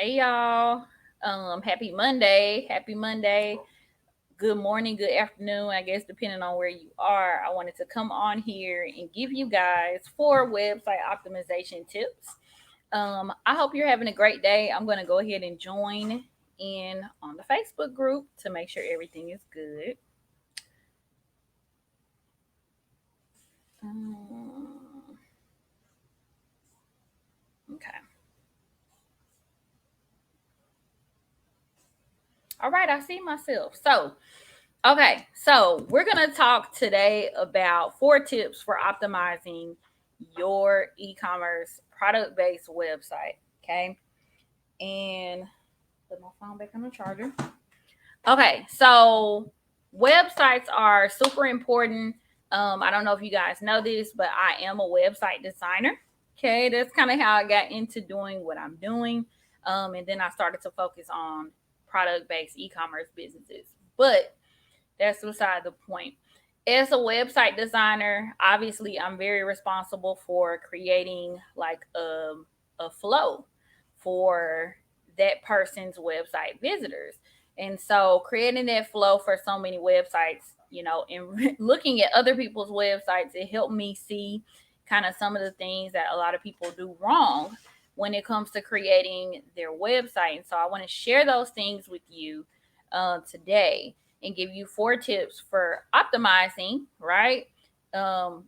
Hey y'all. Happy Monday. Happy Monday. Good morning, good afternoon, I guess depending on where you are. I wanted to come on here and give you guys 4 website optimization tips. I hope you're having a great day. I'm going to go ahead and join in on the Facebook group to make sure everything is good. Um, okay. All right, I see myself. So we're going to talk today about 4 tips for optimizing your e-commerce product-based website. Okay, and put my phone back on the charger. Okay, so websites are super important. I don't know if you guys know this, but I am a website designer. Okay, that's kind of how I got into doing what I'm doing. And then I started to focus on product-based e-commerce businesses. But that's beside the point. As a website designer, obviously, I'm very responsible for creating like a flow for that person's website visitors. And so, creating that flow for so many websites, and looking at other people's websites, it helped me see kind of some of the things that a lot of people do wrong when it comes to creating their website. And so, I want to share those things with you today and give you 4 tips for optimizing, right?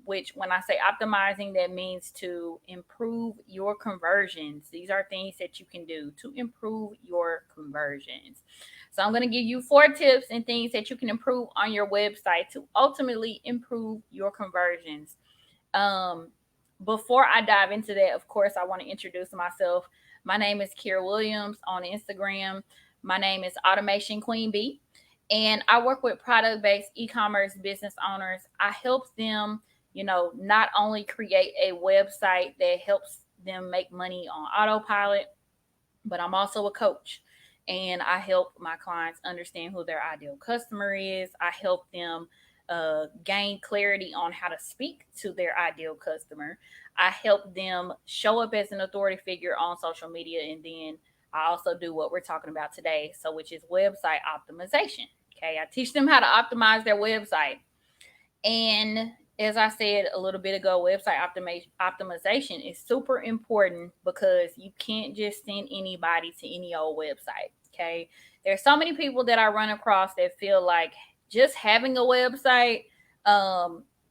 Which, when I say optimizing, that means to improve your conversions. These are things that you can do to improve your conversions. So, I'm going to give you 4 tips and things that you can improve on your website to ultimately improve your conversions. Um, Before I dive into that, of course, I want to introduce myself. My name is Kira Williams on Instagram. My name is Automation Queen Bee, and I work with product based e commerce business owners. I help them, not only create a website that helps them make money on autopilot, but I'm also a coach. And I help my clients understand who their ideal customer is. I help them gain clarity on how to speak to their ideal customer. I help them show up as an authority figure on social media. And then I also do what we're talking about today, so which is website optimization. Okay, I teach them how to optimize their website. And as I said a little bit ago, website optimization is super important because you can't just send anybody to any old website. Okay. There's so many people that I run across that feel like just having a website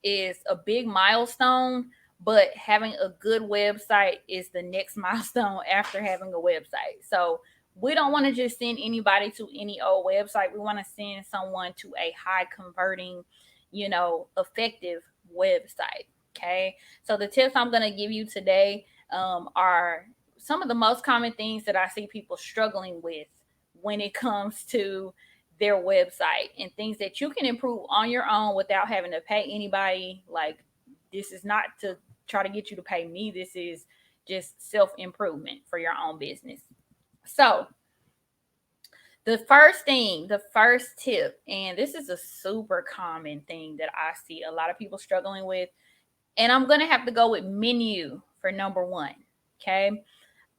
is a big milestone, but having a good website is the next milestone after having a website. So we don't want to just send anybody to any old website. We want to send someone to a high converting, effective website. Okay. So the tips I'm going to give you today are some of the most common things that I see people struggling with when it comes to their website, and things that you can improve on your own without having to pay anybody. Like, this is not to try to get you to pay me. This is just self improvement for your own business. So, the first tip, and this is a super common thing that I see a lot of people struggling with, and I'm going to have to go with menu for number one. Okay.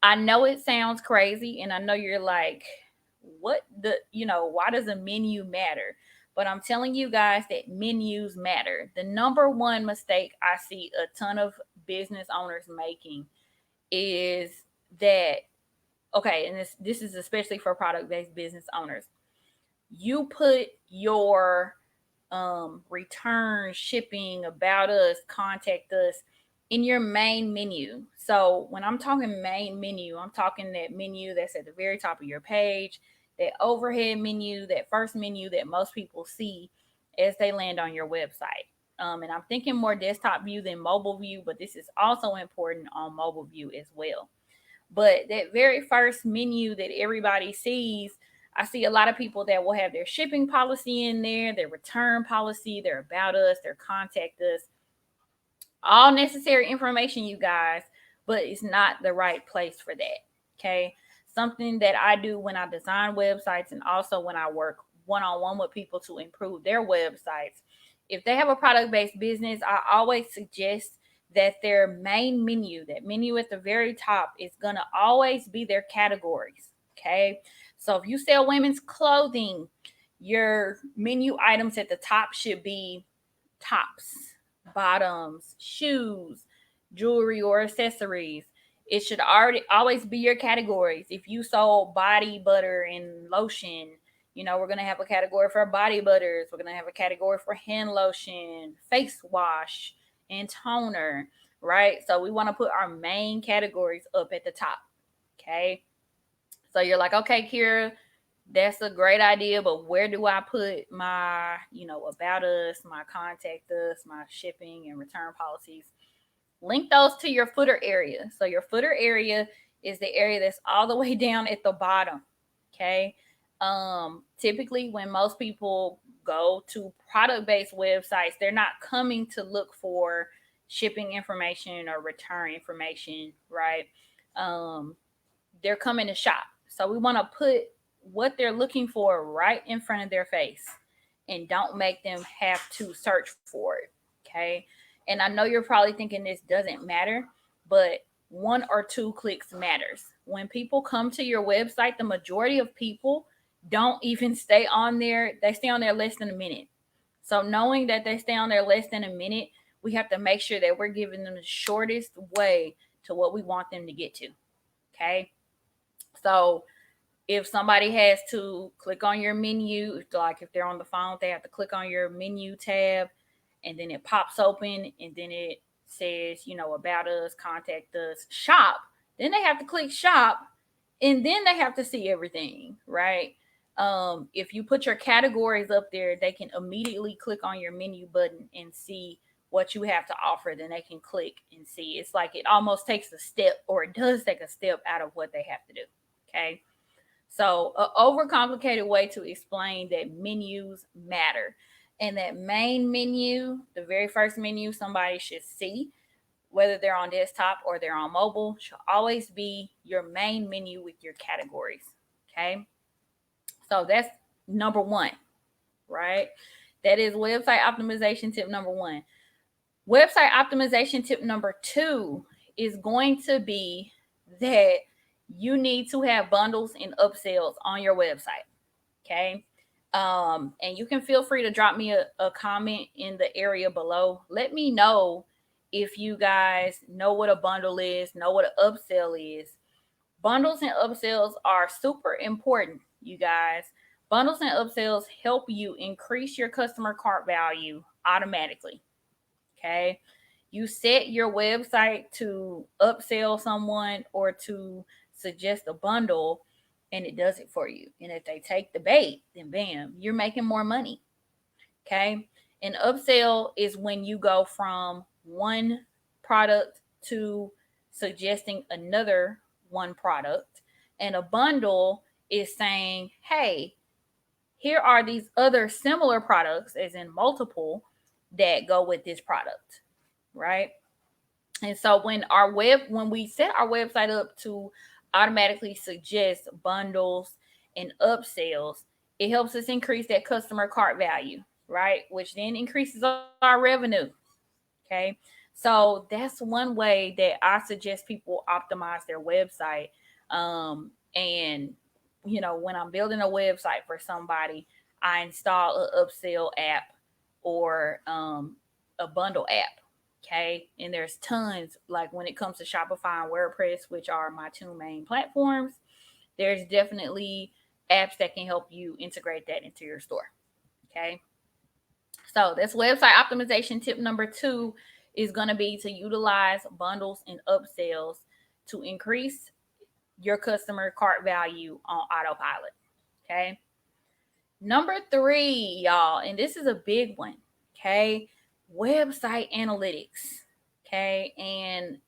I know it sounds crazy, and I know you're like, why does a menu matter? But I'm telling you guys that menus matter. The number one mistake I see a ton of business owners making is that, okay, and this is especially for product based business owners. You put your return, shipping, about us, contact us in your main menu. So when I'm talking main menu, I'm talking that menu that's at the very top of your page, that overhead menu, that first menu that most people see as they land on your website. And I'm thinking more desktop view than mobile view, but this is also important on mobile view as well. But that very first menu that everybody sees, I see a lot of people that will have their shipping policy in there, their return policy, their about us, their contact us, all necessary information, you guys, but it's not the right place for that. Okay. Something that I do when I design websites and also when I work one on one with people to improve their websites. If they have a product based business, I always suggest that their main menu, that menu at the very top, is going to always be their categories. Okay. So if you sell women's clothing, your menu items at the top should be tops, bottoms, shoes, jewelry, or accessories. It should already always be your categories. If you sold body butter and lotion, we're gonna have a category for body butters. We're gonna have a category for hand lotion, face wash, and toner, right? So we want to put our main categories up at the top. Okay. So you're like, okay, Kira, that's a great idea, but where do I put my, about us, my contact us, my shipping and return policies? Link those to your footer area. So your footer area is the area that's all the way down at the bottom. Okay. Typically when most people go to product-based websites, they're not coming to look for shipping information or return information, right? They're coming to shop. So we want to put what they're looking for right in front of their face and don't make them have to search for it. Okay. And I know you're probably thinking this doesn't matter, but 1 or 2 clicks matters. When people come to your website, the majority of people don't even stay on there. They stay on there less than a minute. So knowing that they stay on there less than a minute, we have to make sure that we're giving them the shortest way to what we want them to get to. Okay. So if somebody has to click on your menu, if they're on the phone, they have to click on your menu tab and then it pops open and then it says, about us, contact us, shop. Then they have to click shop and then they have to see everything, right? If you put your categories up there, they can immediately click on your menu button and see what you have to offer. Then they can click and see. It's like it almost takes a step, or it does take a step out of what they have to do. Okay. So, an overcomplicated way to explain that menus matter. And that main menu, the very first menu somebody should see, whether they're on desktop or they're on mobile, should always be your main menu with your categories. Okay. So, that's number one, right? That is website optimization tip number one. Website optimization tip number two is going to be that you need to have bundles and upsells on your website. Okay. And you can feel free to drop me a comment in the area below. Let me know if you guys know what a bundle is, know what an upsell is. Bundles and upsells are super important, you guys. Bundles and upsells help you increase your customer cart value automatically. Okay. You set your website to upsell someone or to suggest a bundle, and it does it for you. And if they take the bait, then bam, you're making more money. Okay. An upsell is when you go from one product to suggesting another one product. And a bundle is saying, hey, here are these other similar products, as in multiple, that go with this product, right? And so when we set our website up to automatically suggest bundles and upsells, it helps us increase that customer cart value, right? Which then increases our revenue. Okay. So that's one way that I suggest people optimize their website. And when I'm building a website for somebody, I install an upsell app or a bundle app. Okay. And there's tons, like when it comes to Shopify and WordPress, which are my two main platforms, there's definitely apps that can help you integrate that into your store. Okay. So that's website optimization tip number two is going to be to utilize bundles and upsells to increase your customer cart value on autopilot. Okay. Number three, y'all, and this is a big one. Okay. Website analytics. Okay. And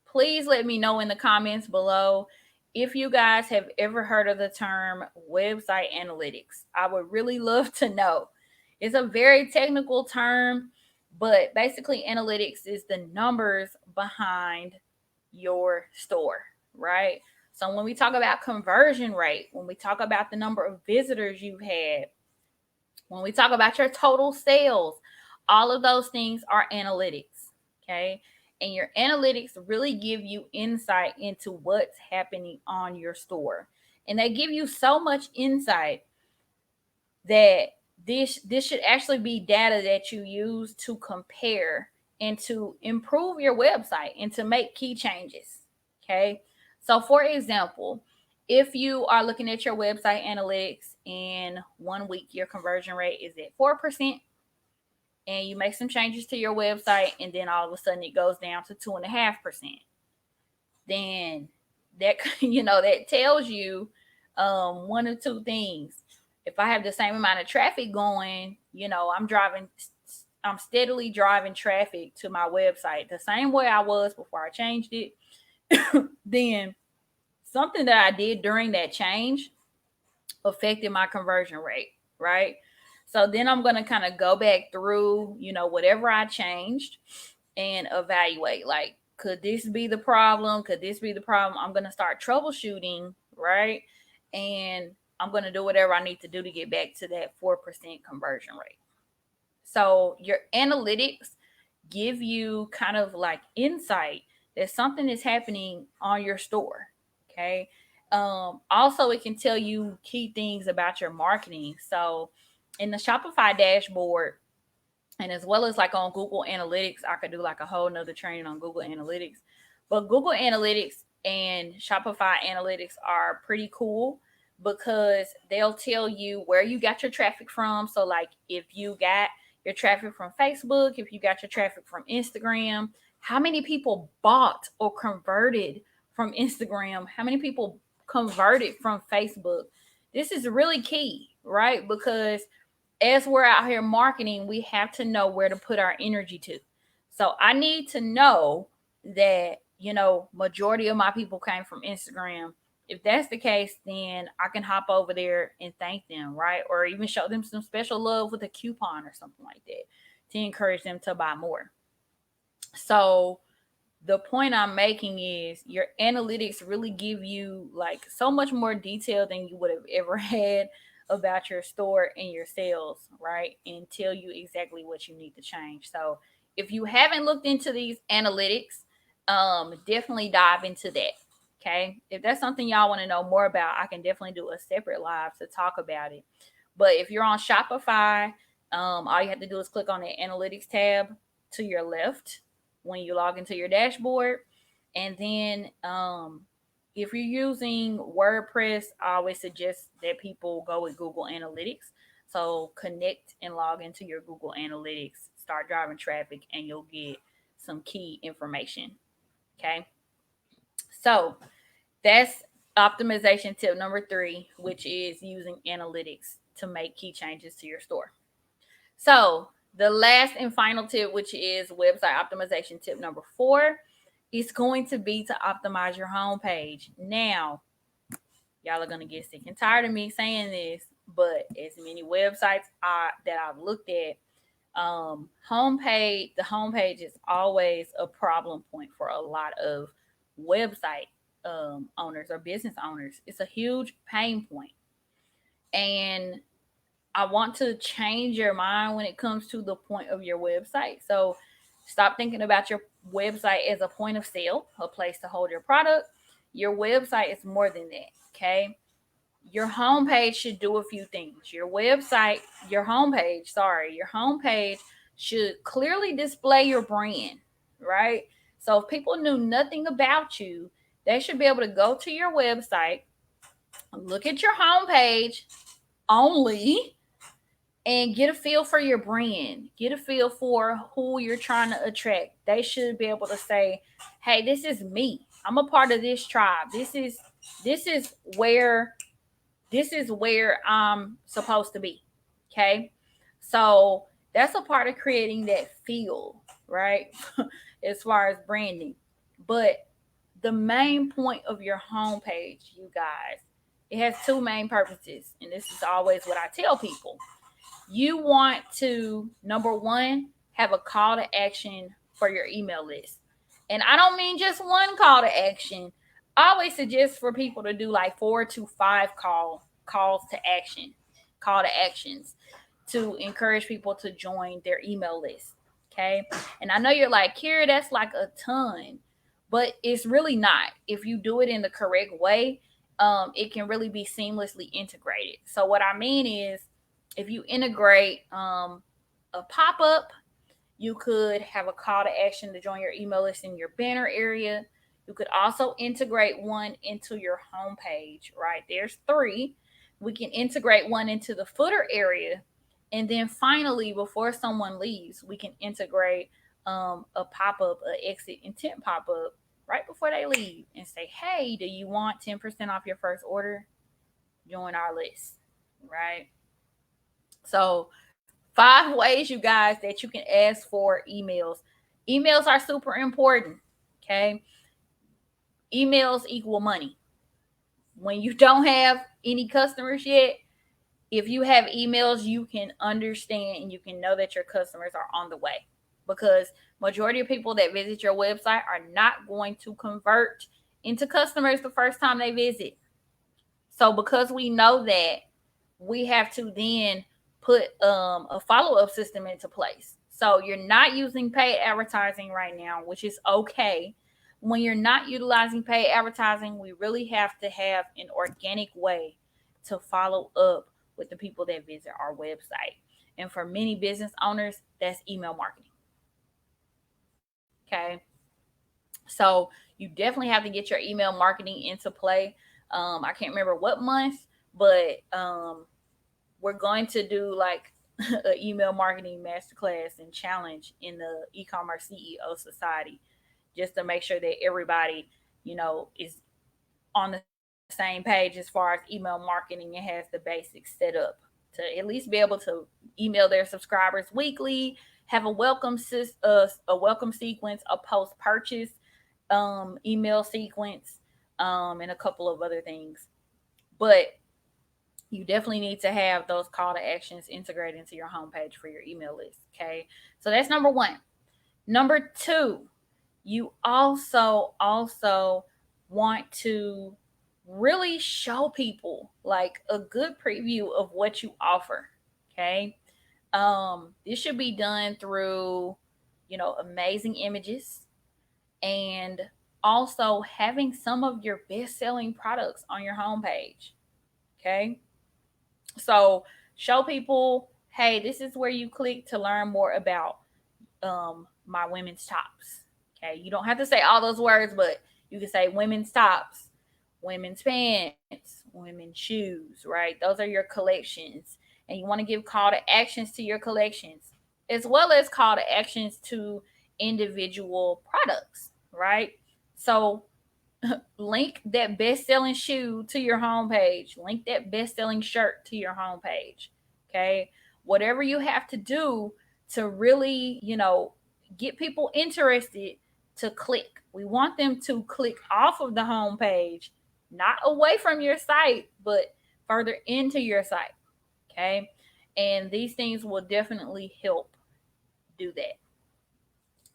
please let me know in the comments below if you guys have ever heard of the term website analytics. I would really love to know. It's a very technical term, but basically, analytics is the numbers behind your store, right? So, when we talk about conversion rate, when we talk about the number of visitors you've had, when we talk about your total sales, all of those things are analytics, okay? And your analytics really give you insight into what's happening on your store. And they give you so much insight that this should actually be data that you use to compare and to improve your website and to make key changes. Okay. So for example, if you are looking at your website analytics in 1 week, your conversion rate is at 4%, and you make some changes to your website, and then all of a sudden it goes down to 2.5%, then that that tells you one of two things. If I have the same amount of traffic going, I'm steadily driving traffic to my website the same way I was before I changed it, then something that I did during that change affected my conversion rate, right? So then I'm going to kind of go back through, whatever I changed and evaluate, like, could this be the problem? Could this be the problem? I'm going to start troubleshooting, right? And I'm going to do whatever I need to do to get back to that 4% conversion rate. So your analytics give you kind of like insight that something is happening on your store. Okay. Also, it can tell you key things about your marketing. So in the Shopify dashboard, and as well as like on Google Analytics, I could do like a whole nother training on Google Analytics. But Google Analytics and Shopify Analytics are pretty cool because they'll tell you where you got your traffic from. So like if you got your traffic from Facebook, if you got your traffic from Instagram, how many people bought or converted from Instagram, how many people converted from Facebook. This is really key, right? Because as we're out here marketing, we have to know where to put our energy to. So I need to know that, majority of my people came from Instagram. If that's the case, then I can hop over there and thank them, right? Or even show them some special love with a coupon or something like that to encourage them to buy more. So the point I'm making is your analytics really give you like so much more detail than you would have ever had about your store and your sales, right? And tell you exactly what you need to change. So if you haven't looked into these analytics, definitely dive into that. Okay. If that's something y'all want to know more about, I can definitely do a separate live to talk about it. But if you're on Shopify, all you have to do is click on the analytics tab to your left when you log into your dashboard. And then if you're using WordPress, I always suggest that people go with Google Analytics. So connect and log into your Google Analytics, start driving traffic, and you'll get some key information. Okay. So that's optimization tip number 3, which is using analytics to make key changes to your store. So the last and final tip, which is website optimization tip number 4, is going to be to optimize your homepage. Now, y'all are going to get sick and tired of me saying this, but as many websites that I've looked at, the homepage is always a problem point for a lot of website owners or business owners. It's a huge pain point. And I want to change your mind when it comes to the point of your website. So stop thinking about your website as a point of sale, a place to hold your product. Your website is more than that. Okay. Your homepage should do a few things. Your homepage should clearly display your brand, right? So if people knew nothing about you, they should be able to go to your website, look at your homepage only, and get a feel for your brand, get a feel for who you're trying to attract. They should be able to say, hey, this is me. I'm a part of this tribe. This is where I'm supposed to be. Okay. So that's a part of creating that feel, right? As far as branding. But the main point of your homepage, you guys, it has 2 main purposes. And this is always what I tell people. You want to, number 1, have a call to action for your email list. And I don't mean just one call to action. I always suggest for people to do like 4 to 5 calls to action, call to actions to encourage people to join their email list. Okay. And I know you're like, Kira, that's like a ton, but it's really not. If you do it in the correct way it can really be seamlessly integrated. So what I mean is, if you integrate a pop-up, you could have a call to action to join your email list in your banner area. You could also integrate one into your homepage, right? There's three. We can integrate one into the footer area. And then finally, before someone leaves, we can integrate a pop up, a exit intent pop up right before they leave and say, hey, do you want 10% off your first order? Join our list, right? So 5 ways, you guys, that you can ask for emails. Emails are super important. Okay. Emails equal money. When you don't have any customers yet, if you have emails, you can understand and you can know that your customers are on the way, because majority of people that visit your website are not going to convert into customers the first time they visit. So because we know that, we have to then put a follow-up system into place. So you're not using paid advertising right now, which is okay. When you're not utilizing paid advertising, we really have to have an organic way to follow up with the people that visit our website. And for many business owners, that's email marketing. Okay. So you definitely have to get your email marketing into play. I can't remember what month, but we're going to do like an email marketing masterclass and challenge in the e-commerce CEO society, just to make sure that everybody, is on the same page as far as email marketing and has the basics set up to at least be able to email their subscribers weekly, have a welcome sequence, a post purchase email sequence, and a couple of other things. But you definitely need to have those call to actions integrated into your homepage for your email list. Okay. So that's number one. Number two, you also want to really show people like a good preview of what you offer. Okay. This should be done through, amazing images, and also having some of your best selling products on your homepage. Okay. So show people, hey, this is where you click to learn more about my women's tops. Okay, you don't have to say all those words, but you can say women's tops, women's pants, women's shoes, right? Those are your collections. And you want to give call to actions to your collections, as well as call to actions to individual products, right? So link that best-selling shoe to your homepage, link that best-selling shirt to your homepage. Okay, whatever you have to do to really, get people interested to click. We want them to click off of the homepage, not away from your site, but further into your site. Okay, and these things will definitely help do that.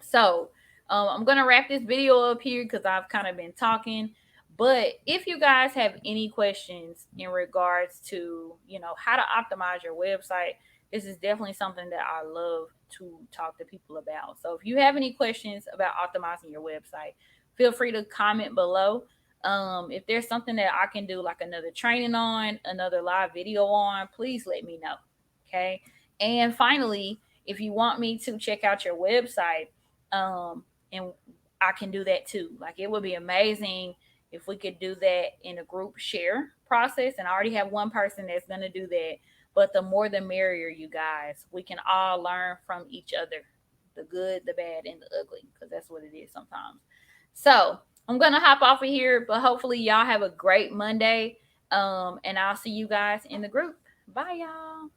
So I'm going to wrap this video up here because I've kind of been talking. But if you guys have any questions in regards to, how to optimize your website, this is definitely something that I love to talk to people about. So if you have any questions about optimizing your website, feel free to comment below. If there's something that I can do, like another training on, another live video on, please let me know. Okay. And finally, if you want me to check out your website, and I can do that too. Like, it would be amazing if we could do that in a group share process. And I already have one person that's going to do that. But the more the merrier, you guys. We can all learn from each other, the good, the bad, and the ugly, because that's what it is sometimes. So I'm going to hop off of here, but hopefully y'all have a great Monday. And I'll see you guys in the group. Bye, y'all.